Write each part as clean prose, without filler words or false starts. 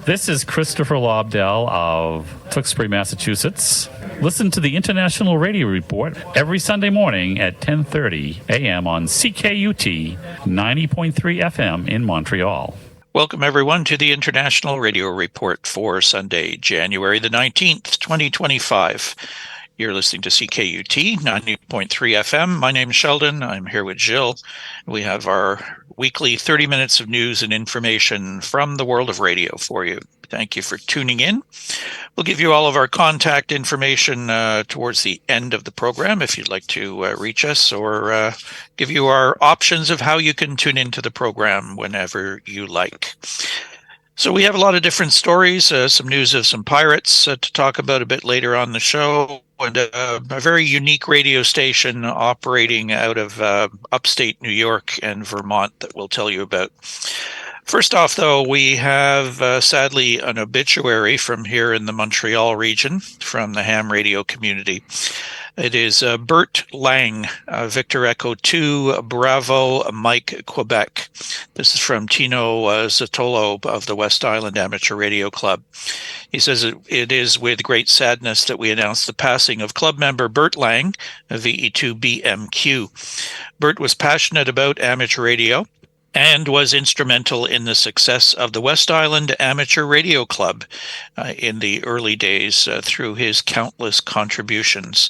This is Christopher Lobdell of Tewksbury, Massachusetts. Listen to the International Radio Report every Sunday morning at 10:30 a.m. on CKUT 90.3 FM in Montreal. Welcome, everyone, to the International Radio Report for Sunday, January the 19th, 2025. You're listening to CKUT 90.3 FM. My name is Sheldon. I'm here with Jill. We have our weekly 30 minutes of news and information from the world of radio for you. Thank you for tuning in. We'll give you all of our contact information towards the end of the program if you'd like to reach us, or give you our options of how you can tune into the program whenever you like. So we have a lot of different stories, some news of some pirates to talk about a bit later on the show, and a very unique radio station operating out of upstate New York and Vermont that we'll tell you about. First off, though, we have sadly an obituary from here in the Montreal region from the ham radio community. It is Bert Lang, Victor Echo 2, Bravo, Mike, Quebec. This is from Tino Zatolo of the West Island Amateur Radio Club. He says it is with great sadness that we announce the passing of club member Bert Lang, VE2BMQ. Bert was passionate about amateur radio and was instrumental in the success of the West Island Amateur Radio Club in the early days through his countless contributions.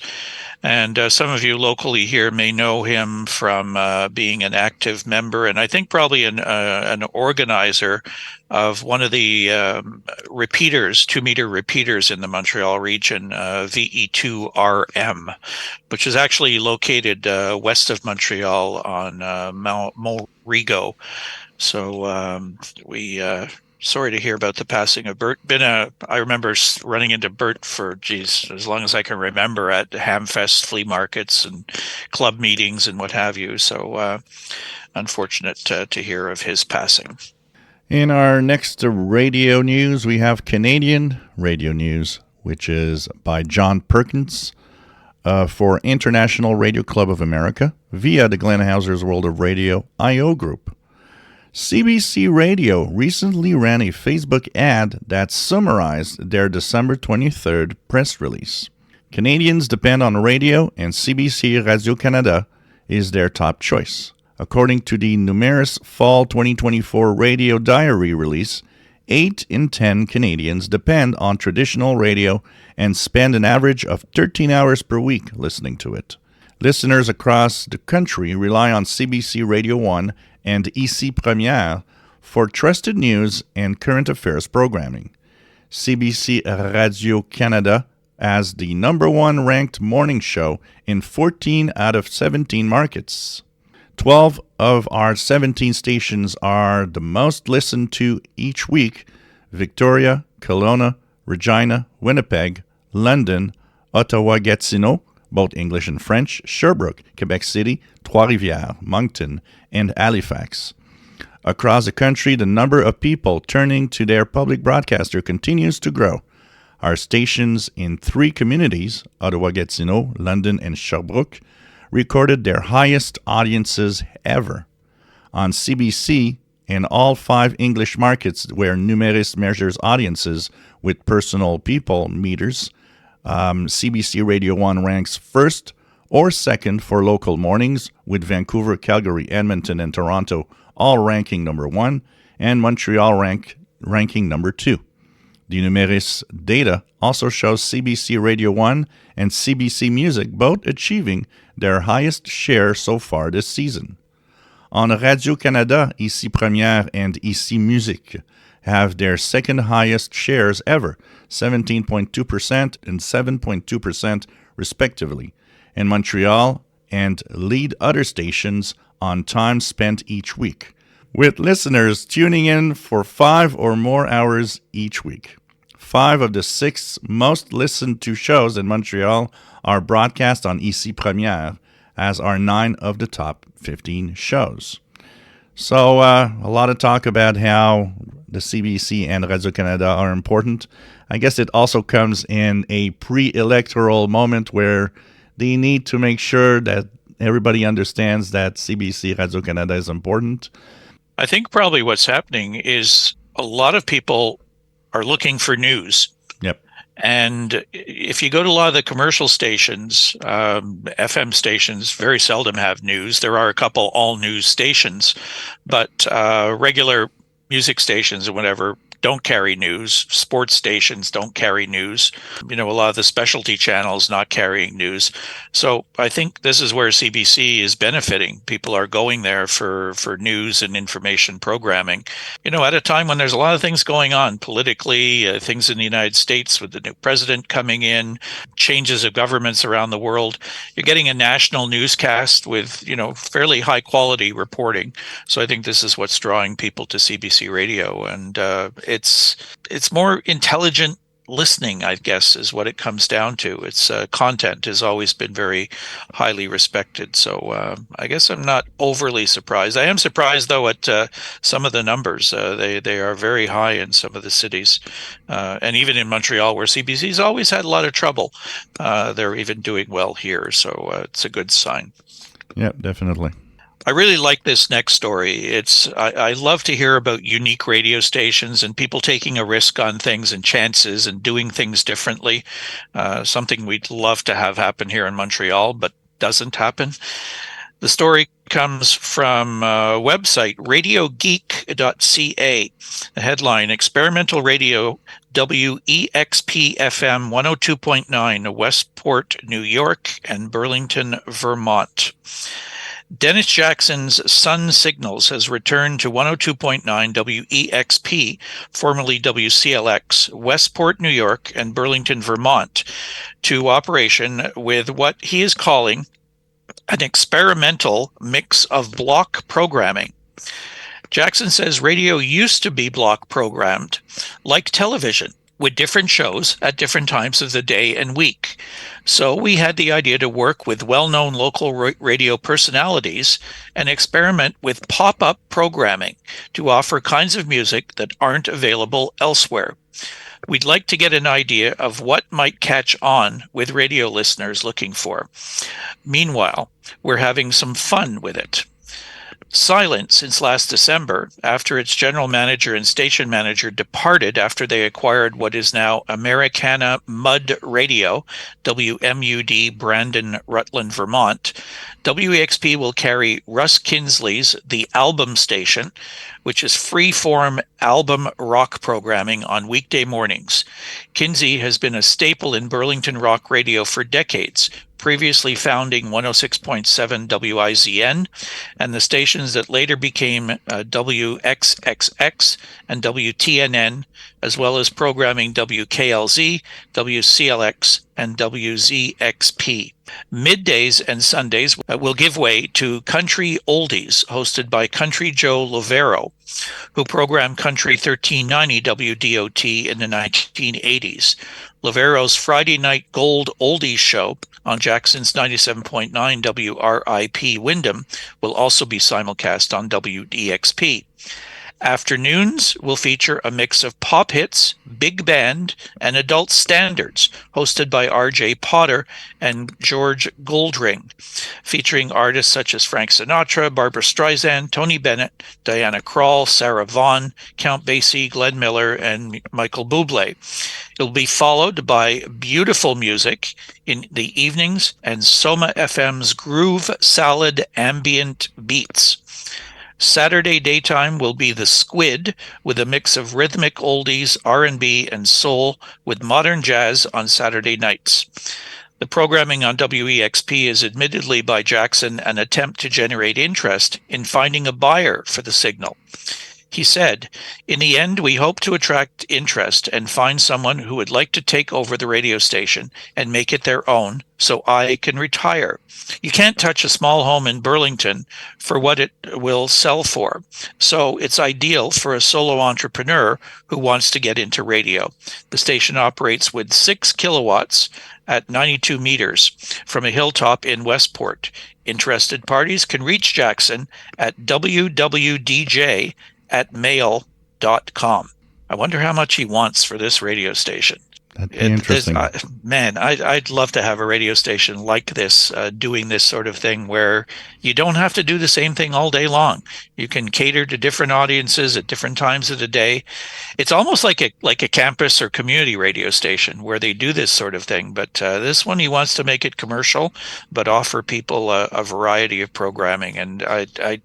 And some of you locally here may know him from being an active member, and I think probably an organizer of one of the repeaters, 2-meter repeaters in the Montreal region, VE2RM, which is actually located west of Montreal on Mount Rigaud. So sorry to hear about the passing of Bert. I remember running into Bert for, as long as I can remember, at Hamfest flea markets and club meetings and what have you. So unfortunate to hear of his passing. In our next radio news, we have Canadian radio news, which is by John Perkins for International Radio Club of America via the Glenn Hauser's World of Radio I.O. group. CBC Radio recently ran a Facebook ad that summarized their December 23rd press release. Canadians depend on radio, and CBC Radio-Canada is their top choice. According to the numerous Fall 2024 Radio Diary release, 8 in 10 Canadians depend on traditional radio and spend an average of 13 hours per week listening to it. Listeners across the country rely on CBC Radio 1 and Ici Première for trusted news and current affairs programming. CBC Radio-Canada as the number 1 ranked morning show in 14 out of 17 markets. 12 of our 17 stations are the most listened to each week: Victoria, Kelowna, Regina, Winnipeg, London, Ottawa-Gatineau, both English and French, Sherbrooke, Quebec City, Trois-Rivières, Moncton, and Halifax. Across the country, the number of people turning to their public broadcaster continues to grow. Our stations in 3 communities, Ottawa-Gatineau, London, and Sherbrooke, recorded their highest audiences ever. On CBC, in all 5 English markets where Numeris measures audiences with personal people meters, CBC Radio 1 ranks first or second for local mornings, with Vancouver, Calgary, Edmonton, and Toronto all ranking number 1, and Montreal ranking number 2. The Numeris data also shows CBC Radio 1 and CBC Music both achieving their highest share so far this season. On Radio-Canada, Ici Première and Ici Musique have their second highest shares ever, 17.2% and 7.2% respectively, and Montreal and lead other stations on time spent each week, with listeners tuning in for 5 or more hours each week. 5 of the 6 most listened to shows in Montreal are broadcast on Ici Première, as are 9 of the top 15 shows. So a lot of talk about how the CBC and Radio-Canada are important. I guess it also comes in a pre-electoral moment where they need to make sure that everybody understands that CBC Radio-Canada is important. I think probably what's happening is a lot of people are looking for news. Yep. And if you go to a lot of the commercial stations, FM stations very seldom have news. There are a couple all news stations, but regular music stations and whatever don't carry news. Sports stations don't carry news. A lot of the specialty channels not carrying news. So I think this is where CBC is benefiting. People are going there for news and information programming. At a time when there's a lot of things going on politically, things in the United States with the new president coming in, changes of governments around the world, you're getting a national newscast with, fairly high quality reporting. So I think this is what's drawing people to CBC Radio. And it's more intelligent listening, I guess, is what it comes down to. Its content has always been very highly respected. So I guess I'm not overly surprised. I am surprised, though, at some of the numbers. They are very high in some of the cities. And even in Montreal, where CBC's always had a lot of trouble, they're even doing well here. So it's a good sign. Yeah, definitely. I really like this next story. I love to hear about unique radio stations and people taking a risk on things and chances and doing things differently. Something we'd love to have happen here in Montreal, but doesn't happen. The story comes from a website, RadioGeek.ca. The headline, Experimental Radio WEXP-FM 102.9, Westport, New York, and Burlington, Vermont. Dennis Jackson's Sun Signals has returned to 102.9 WEXP, formerly WCLX, Westport, New York, and Burlington, Vermont, to operation with what he is calling an experimental mix of block programming. Jackson says radio used to be block programmed, like television, with different shows at different times of the day and week. So we had the idea to work with well-known local radio personalities and experiment with pop-up programming to offer kinds of music that aren't available elsewhere. We'd like to get an idea of what might catch on with radio listeners looking for. Meanwhile, we're having some fun with it. Silent since last December, after its general manager and station manager departed after they acquired what is now Americana Mud Radio, WMUD, Brandon, Rutland, Vermont. WEXP will carry Russ Kinsley's The Album Station, which is free-form album rock programming on weekday mornings. Kinsey has been a staple in Burlington rock radio for decades, previously founding 106.7 WIZN, and the stations that later became WXXX and WTNN, as well as programming WKLZ, WCLX, and WZXP. Middays and Sundays will give way to Country Oldies, hosted by Country Joe Lovero, who programmed Country 1390 WDOT in the 1980s. Lovero's Friday Night Gold Oldies show on Jackson's 97.9 WRIP Windham will also be simulcast on WDXP. Afternoons will feature a mix of pop hits, big band, and adult standards, hosted by R.J. Potter and George Goldring, featuring artists such as Frank Sinatra, Barbra Streisand, Tony Bennett, Diana Krall, Sarah Vaughan, Count Basie, Glenn Miller, and Michael Bublé. It'll be followed by beautiful music in the evenings and Soma FM's Groove Salad Ambient Beats. Saturday daytime will be The Squid, with a mix of rhythmic oldies, R&B, and soul, with modern jazz on Saturday nights. The programming on WEXP is admittedly by Jackson an attempt to generate interest in finding a buyer for the signal. He said, "In the end, we hope to attract interest and find someone who would like to take over the radio station and make it their own so I can retire. You can't touch a small home in Burlington for what it will sell for. So it's ideal for a solo entrepreneur who wants to get into radio. The station operates with 6 kilowatts at 92 meters from a hilltop in Westport. Interested parties can reach Jackson at wwdj@mail.com. I wonder how much he wants for this radio station. That'd be interesting. I'd love to have a radio station like this, doing this sort of thing where you don't have to do the same thing all day long. You can cater to different audiences at different times of the day. It's almost like a campus or community radio station where they do this sort of thing. But this one, he wants to make it commercial, but offer people a variety of programming. And I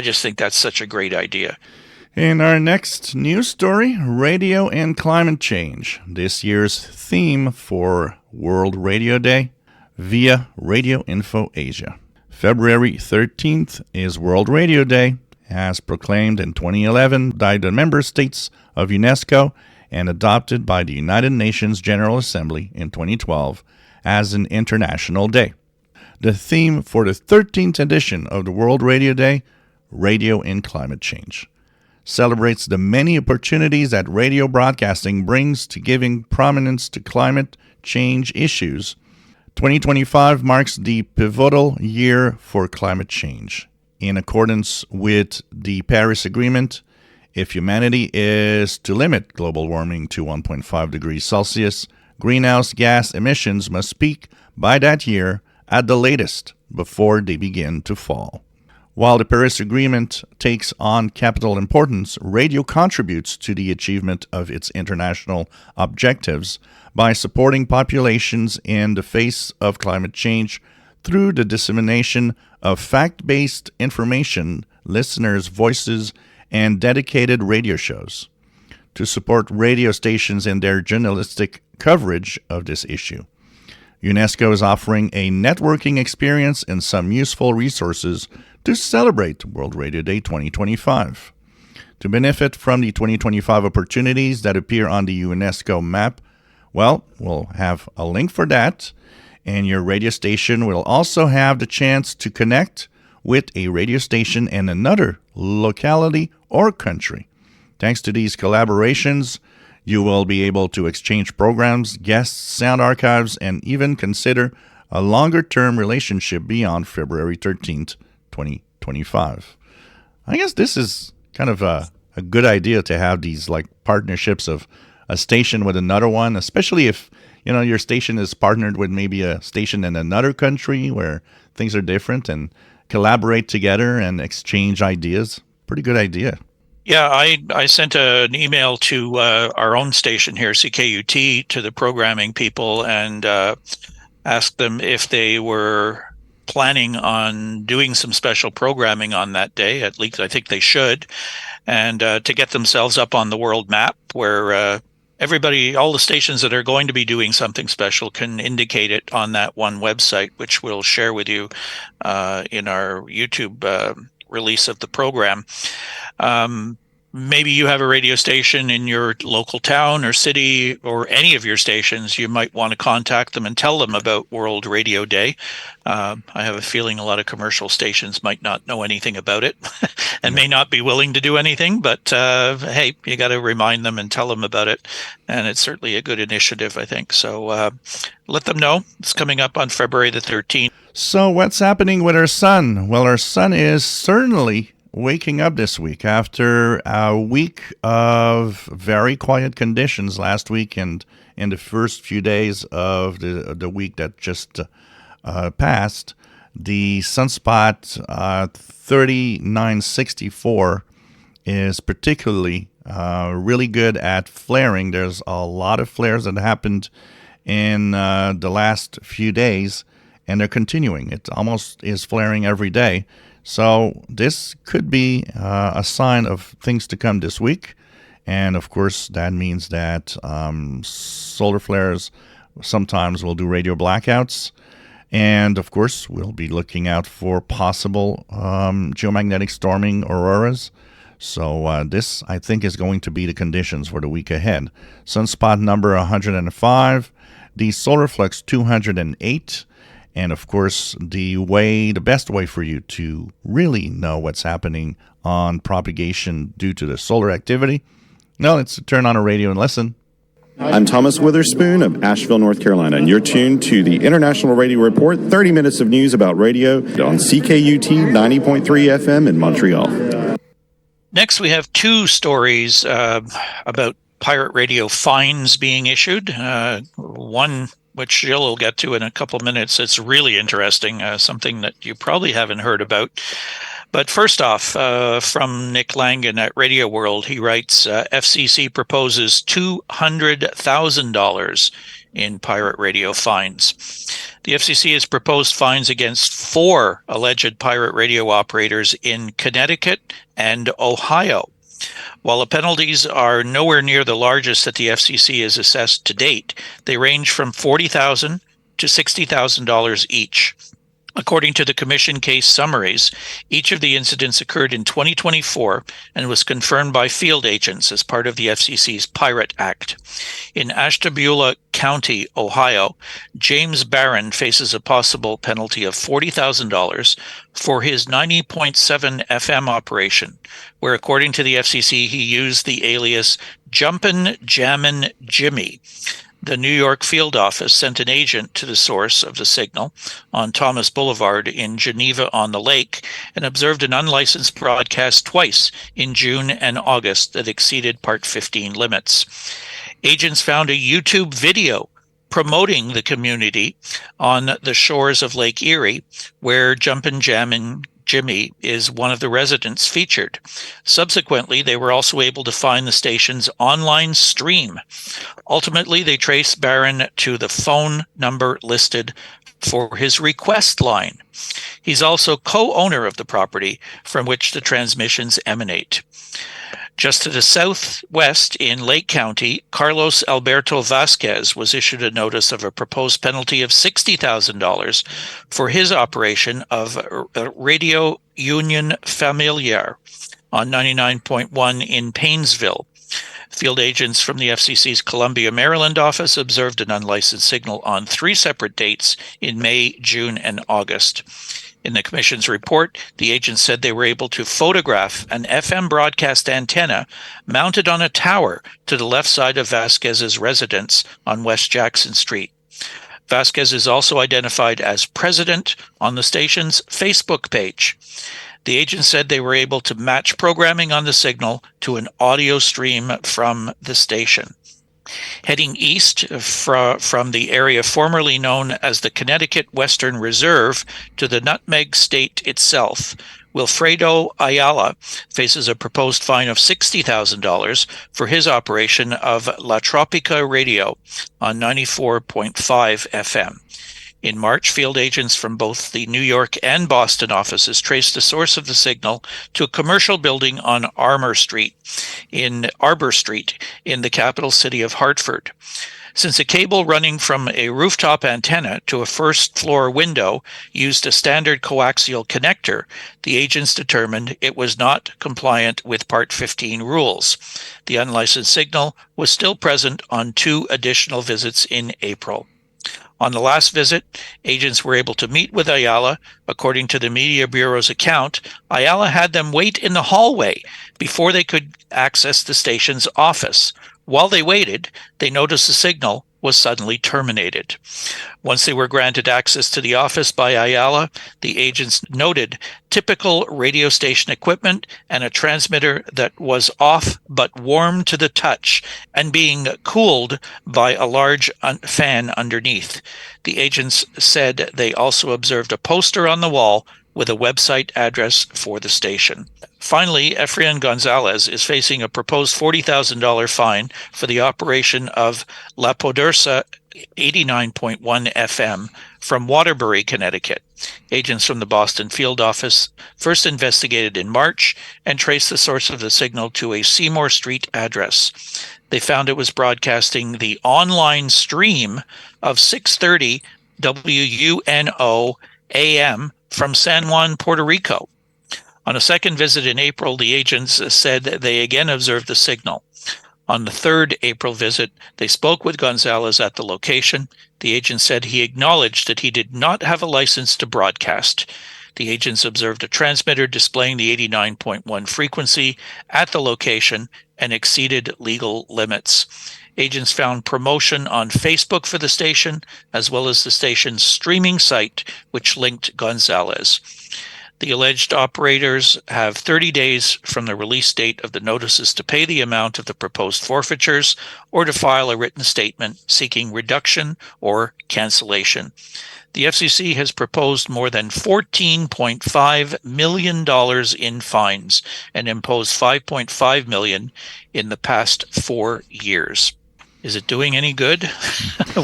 just think that's such a great idea. In our next news story, radio and climate change. This year's theme for World Radio Day via Radio Info Asia. February 13th is World Radio Day, as proclaimed in 2011 by the member states of UNESCO and adopted by the United Nations General Assembly in 2012 as an international day. The theme for the 13th edition of the World Radio Day, Radio and Climate Change, celebrates the many opportunities that radio broadcasting brings to giving prominence to climate change issues. 2025 marks the pivotal year for climate change. In accordance with the Paris Agreement, if humanity is to limit global warming to 1.5 degrees Celsius, greenhouse gas emissions must peak by that year at the latest before they begin to fall. While the Paris Agreement takes on capital importance, radio contributes to the achievement of its international objectives by supporting populations in the face of climate change through the dissemination of fact-based information, listeners' voices, and dedicated radio shows. To support radio stations in their journalistic coverage of this issue, UNESCO is offering a networking experience and some useful resources to celebrate World Radio Day 2025. To benefit from the 2025 opportunities that appear on the UNESCO map, well, we'll have a link for that, and your radio station will also have the chance to connect with a radio station in another locality or country. Thanks to these collaborations, you will be able to exchange programs, guests, sound archives, and even consider a longer-term relationship beyond February 13th, 2025. I guess this is kind of a good idea to have these like partnerships of a station with another one, especially if your station is partnered with maybe a station in another country where things are different, and collaborate together and exchange ideas. Pretty good idea. Yeah, I sent an email to our own station here, CKUT, to the programming people and asked them if they were planning on doing some special programming on that day. At least I think they should, and to get themselves up on the world map where everybody, all the stations that are going to be doing something special can indicate it on that one website, which we'll share with you in our YouTube release of the program. Maybe you have a radio station in your local town or city, or any of your stations. You might want to contact them and tell them about World Radio Day. I have a feeling a lot of commercial stations might not know anything about it and may not be willing to do anything, but hey, you got to remind them and tell them about it. And it's certainly a good initiative, I think. So let them know. It's coming up on February the 13th. So what's happening with our sun? Well, our sun is certainly waking up this week after a week of very quiet conditions last week and in the first few days of the week that just passed. The sunspot 3964 is particularly really good at flaring. There's a lot of flares that happened in the last few days, and they're continuing. It almost is flaring every day. So this could be a sign of things to come this week. And of course, that means that solar flares sometimes will do radio blackouts. And of course, we'll be looking out for possible geomagnetic storming auroras. So this, I think, is going to be the conditions for the week ahead. Sunspot number 105, the solar flux 208. And of course, the best way for you to really know what's happening on propagation due to the solar activity, well, it's to turn on a radio and listen. I'm Thomas Witherspoon of Asheville, North Carolina, and you're tuned to the International Radio Report, 30 minutes of news about radio on CKUT 90.3 FM in Montreal. Next, we have two stories about pirate radio fines being issued. One which Jill will get to in a couple of minutes. It's really interesting, something that you probably haven't heard about. But first off, from Nick Langan at Radioworld, he writes, FCC proposes $200,000 in pirate radio fines. The FCC has proposed fines against 4 alleged pirate radio operators in Connecticut and Ohio. While the penalties are nowhere near the largest that the FCC has assessed to date, they range from $40,000 to $60,000 each. According to the Commission case summaries, each of the incidents occurred in 2024 and was confirmed by field agents as part of the FCC's Pirate Act. In Ashtabula County, Ohio, James Barron faces a possible penalty of $40,000 for his 90.7 FM operation, where according to the FCC he used the alias Jumpin' Jammin' Jimmy. The New York field office sent an agent to the source of the signal on Thomas Boulevard in Geneva-on-the-Lake and observed an unlicensed broadcast twice in June and August that exceeded Part 15 limits. Agents found a YouTube video promoting the community on the shores of Lake Erie, where Jumpin' Jammin' Jimmy is one of the residents featured. Subsequently, they were also able to find the station's online stream. Ultimately, they traced Barron to the phone number listed for his request line. He's also co-owner of the property from which the transmissions emanate. Just to the southwest in Lake County, Carlos Alberto Vasquez was issued a notice of a proposed penalty of $60,000 for his operation of Radio Union Familiar on 99.1 in Paynesville. Field agents from the FCC's Columbia, Maryland office observed an unlicensed signal on 3 separate dates in May, June, and August. In the Commission's report, the agents said they were able to photograph an FM broadcast antenna mounted on a tower to the left side of Vasquez's residence on West Jackson Street. Vasquez is also identified as president on the station's Facebook page. The agents said they were able to match programming on the signal to an audio stream from the station. Heading east from the area formerly known as the Connecticut Western Reserve to the Nutmeg State itself, Wilfredo Ayala faces a proposed fine of $60,000 for his operation of La Tropica Radio on 94.5 FM. In March, field agents from both the New York and Boston offices traced the source of the signal to a commercial building on Arbor Street in the capital city of Hartford. Since a cable running from a rooftop antenna to a first-floor window used a standard coaxial connector, the agents determined it was not compliant with Part 15 rules. The unlicensed signal was still present on 2 additional visits in April. On the last visit, agents were able to meet with Ayala. According to the Media Bureau's account, Ayala had them wait in the hallway before they could access the station's office. While they waited, they noticed the signal was suddenly terminated. Once they were granted access to the office by Ayala, the agents noted typical radio station equipment and a transmitter that was off but warm to the touch and being cooled by a large fan underneath. The agents said they also observed a poster on the wall with a website address for the station. Finally, Efrain Gonzalez is facing a proposed $40,000 fine for the operation of La Poderosa 89.1 FM from Waterbury, Connecticut. Agents from the Boston field office first investigated in March and traced the source of the signal to a Seymour Street address. They found it was broadcasting the online stream of 630 WUNO AM from San Juan, Puerto Rico. On a second visit in April, the agents said they again observed the signal. On the third April visit, they spoke with Gonzalez at the location. The agent said he acknowledged that he did not have a license to broadcast. The agents observed a transmitter displaying the 89.1 frequency at the location and exceeded legal limits. Agents found promotion on Facebook for the station, as well as the station's streaming site, which linked Gonzalez. The alleged operators have 30 days from the release date of the notices to pay the amount of the proposed forfeitures or to file a written statement seeking reduction or cancellation. The FCC has proposed more than $14.5 million in fines and imposed $5.5 million in the past 4 years. Is it doing any good?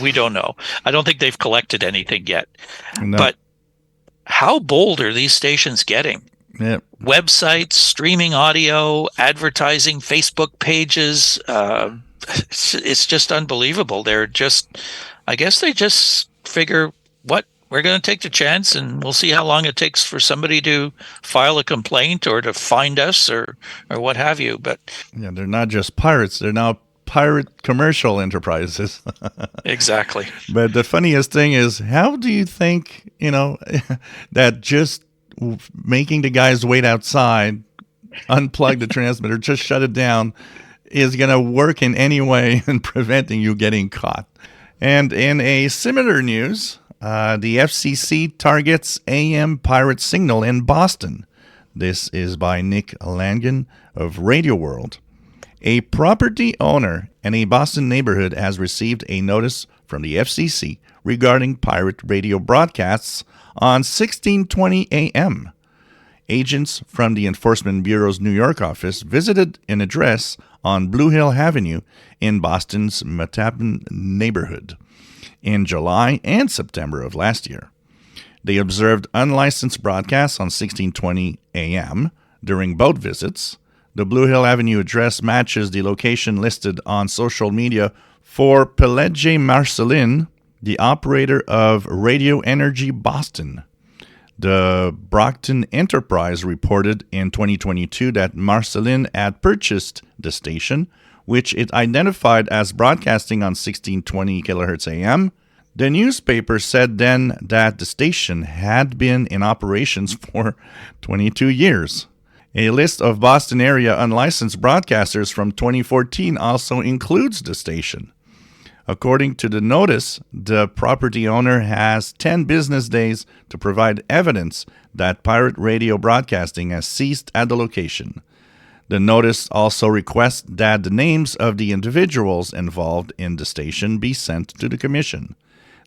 We don't know. I don't think they've collected anything yet. No. But how bold are these stations getting? Yep. Websites, streaming audio, advertising, Facebook pages. It's just unbelievable. I guess they just figure, we're going to take the chance and we'll see how long it takes for somebody to file a complaint or to find us or what have you. But yeah, they're not just pirates. They're now pirate commercial enterprises. Exactly. But the funniest thing is, how do you think, that just making the guys wait outside, unplug the transmitter, just shut it down, is going to work in any way in preventing you getting caught? And in a similar news, the FCC targets AM pirate signal in Boston. This is by Nick Langan of Radioworld. A property owner in a Boston neighborhood has received a notice from the FCC regarding pirate radio broadcasts on 1620 AM. Agents from the Enforcement Bureau's New York office visited an address on Blue Hill Avenue in Boston's Metropolitan neighborhood in July and September of last year. They observed unlicensed broadcasts on 1620 AM during both visits. The Blue Hill Avenue address matches the location listed on social media for Pelege Marcelin, the operator of Radio Energy Boston. The Brockton Enterprise reported in 2022 that Marcelin had purchased the station, which it identified as broadcasting on 1620 kHz AM. The newspaper said then that the station had been in operations for 22 years. A list of Boston area unlicensed broadcasters from 2014 also includes the station. According to the notice, the property owner has 10 business days to provide evidence that pirate radio broadcasting has ceased at the location. The notice also requests that the names of the individuals involved in the station be sent to the commission.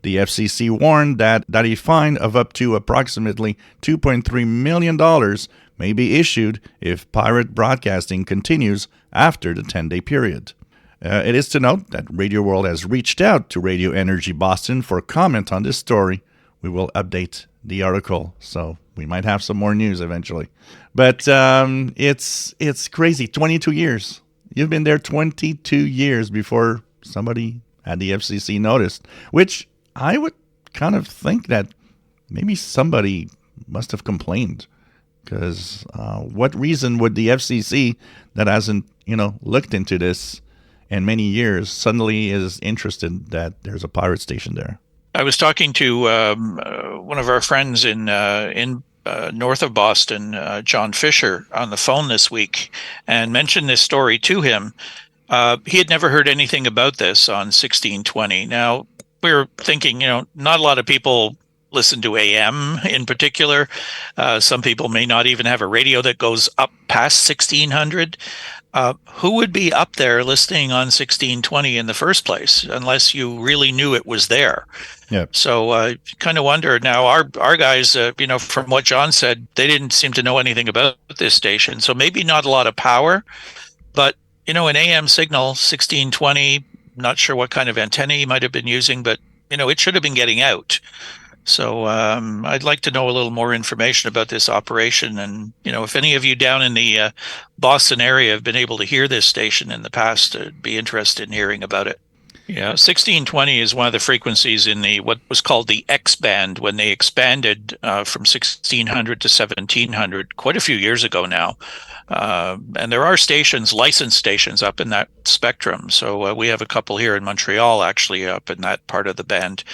The FCC warned that a fine of up to approximately $2.3 million may be issued if pirate broadcasting continues after the 10-day period. It is to note that Radioworld has reached out to Radio Energy Boston for comment on this story. We will update the article, so we might have some more news eventually. But it's crazy. 22 years. You've been there 22 years before somebody had the FCC noticed, which I would kind of think that maybe somebody must have complained. Because what reason would the FCC that hasn't, looked into this in many years suddenly is interested that there's a pirate station there? I was talking to one of our friends in north of Boston, John Fisher, on the phone this week, and mentioned this story to him. He had never heard anything about this on 1620. Now, we were thinking, not a lot of people listen to AM in particular. Some people may not even have a radio that goes up past 1600. Who would be up there listening on 1620 in the first place, unless you really knew it was there? Yep. So kind of wonder now, our guys, from what John said, they didn't seem to know anything about this station. So maybe not a lot of power, but, an AM signal, 1620, not sure what kind of antenna he might have been using, but, it should have been getting out. So I'd like to know a little more information about this operation. And, if any of you down in the Boston area have been able to hear this station in the past, I'd be interested in hearing about it. Yeah, 1620 is one of the frequencies in what was called the X band when they expanded from 1600 to 1700 quite a few years ago now. And there are licensed stations up in that spectrum. So we have a couple here in Montreal actually up in that part of the band.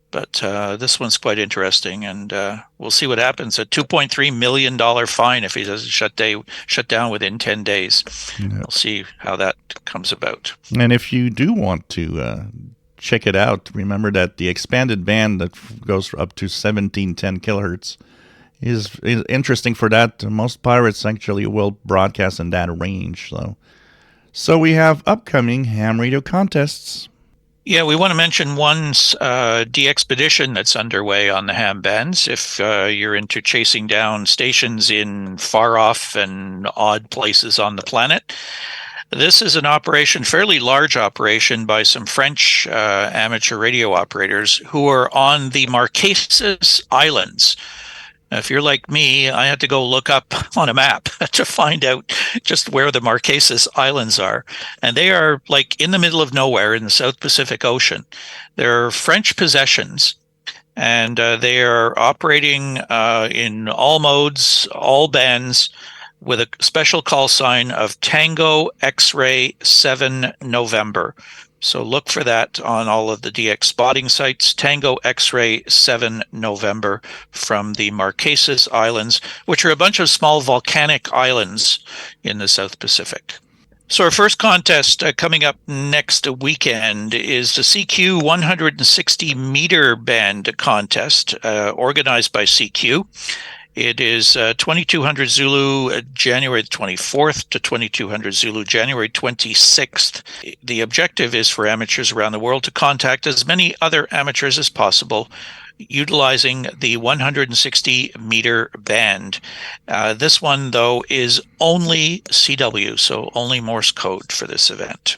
But this one's quite interesting, and we'll see what happens. A $2.3 million fine if he doesn't shut down within 10 days. Yeah. We'll see how that comes about. And if you do want to check it out, remember that the expanded band that goes up to 1710 kilohertz is interesting for that. Most pirates actually will broadcast in that range. So we have upcoming ham radio contests. Yeah, we want to mention one de-expedition that's underway on the ham bands. If you're into chasing down stations in far off and odd places on the planet, this is an operation, fairly large operation, by some French amateur radio operators who are on the Marquesas Islands. Now, if you're like me, I had to go look up on a map to find out just where the Marquesas Islands are. And they are like in the middle of nowhere in the South Pacific Ocean. They're French possessions, and they are operating in all modes, all bands, with a special call sign of Tango X-Ray 7 November. So look for that on all of the DX spotting sites. Tango X-Ray 7 November from the Marquesas Islands, which are a bunch of small volcanic islands in the South Pacific. So our first contest coming up next weekend is the CQ 160 meter band contest organized by CQ. It is 2200 Zulu, January 24th to 2200 Zulu, January 26th. The objective is for amateurs around the world to contact as many other amateurs as possible utilizing the 160 meter band. This one, though, is only CW, so only Morse code for this event.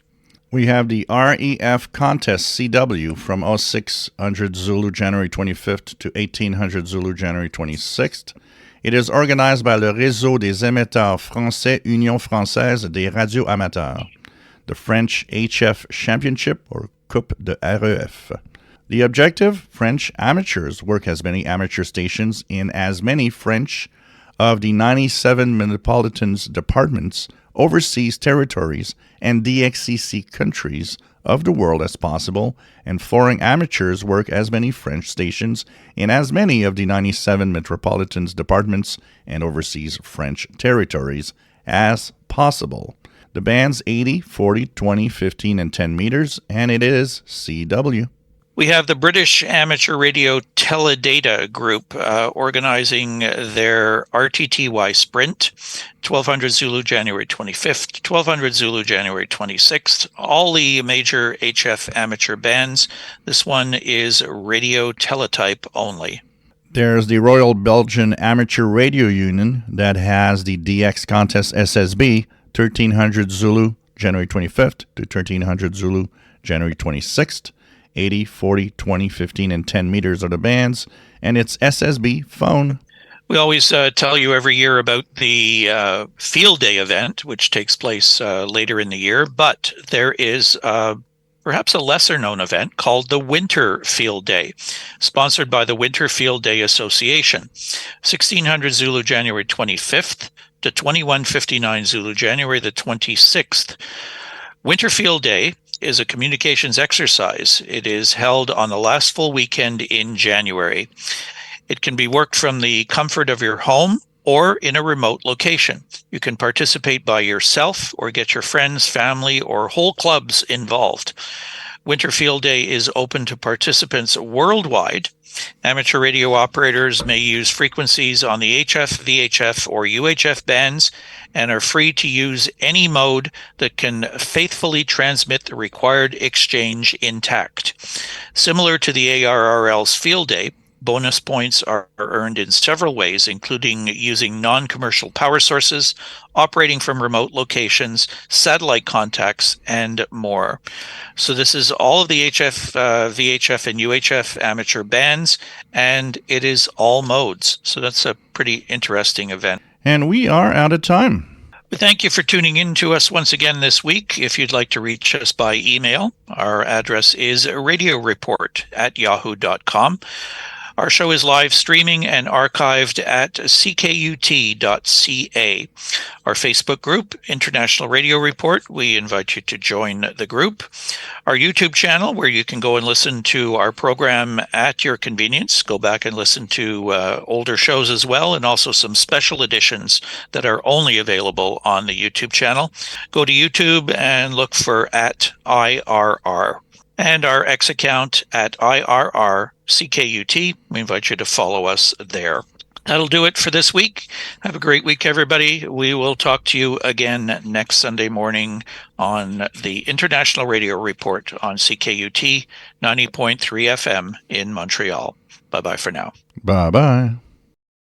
We have the REF contest CW from 0600 Zulu, January 25th to 1800 Zulu, January 26th. It is organized by le Réseau des émetteurs français Union française des radioamateurs, the French HF Championship or Coupe de REF. The objective, French amateurs work as many amateur stations in as many French of the 97 metropolitans departments, overseas territories, and DXCC countries of the world as possible, and foreign amateurs work as many French stations in as many of the 97 metropolitans departments and overseas French territories as possible. The band's 80, 40, 20, 15, and 10 meters, and it is CW. We have the British Amateur Radio Teledata Group organizing their RTTY Sprint, 1200 Zulu, January 25th, 1200 Zulu, January 26th, all the major HF amateur bands. This one is radio teletype only. There's the Royal Belgian Amateur Radio Union that has the DX Contest SSB, 1300 Zulu, January 25th to 1300 Zulu, January 26th. 80, 40, 20, 15, and 10 meters are the bands, and it's SSB phone. We always tell you every year about the Field Day event, which takes place later in the year, but there is perhaps a lesser-known event called the Winter Field Day, sponsored by the Winter Field Day Association. 1600 Zulu, January 25th to 2159 Zulu, January the 26th. Winter Field Day is a communications exercise. It is held on the last full weekend in January. It can be worked from the comfort of your home or in a remote location. You can participate by yourself or get your friends, family, or whole clubs involved. Winter Field Day is open to participants worldwide. Amateur radio operators may use frequencies on the HF, VHF, or UHF bands and are free to use any mode that can faithfully transmit the required exchange intact. Similar to the ARRL's Field Day, bonus points are earned in several ways, including using non-commercial power sources, operating from remote locations, satellite contacts, and more. So this is all of the HF, VHF, and UHF amateur bands, and it is all modes. So that's a pretty interesting event. And we are out of time. We thank you for tuning in to us once again this week. If you'd like to reach us by email, our address is radioreport@yahoo.com. Our show is live streaming and archived at ckut.ca. Our Facebook group, International Radio Report, we invite you to join the group. Our YouTube channel, where you can go and listen to our program at your convenience. Go back and listen to older shows as well, and also some special editions that are only available on the YouTube channel. Go to YouTube and look for @IRR. And our X account at IRRCKUT. We invite you to follow us there. That'll do it for this week. Have a great week, everybody. We will talk to you again next Sunday morning on the International Radio Report on CKUT 90.3 FM in Montreal. Bye-bye for now. Bye-bye.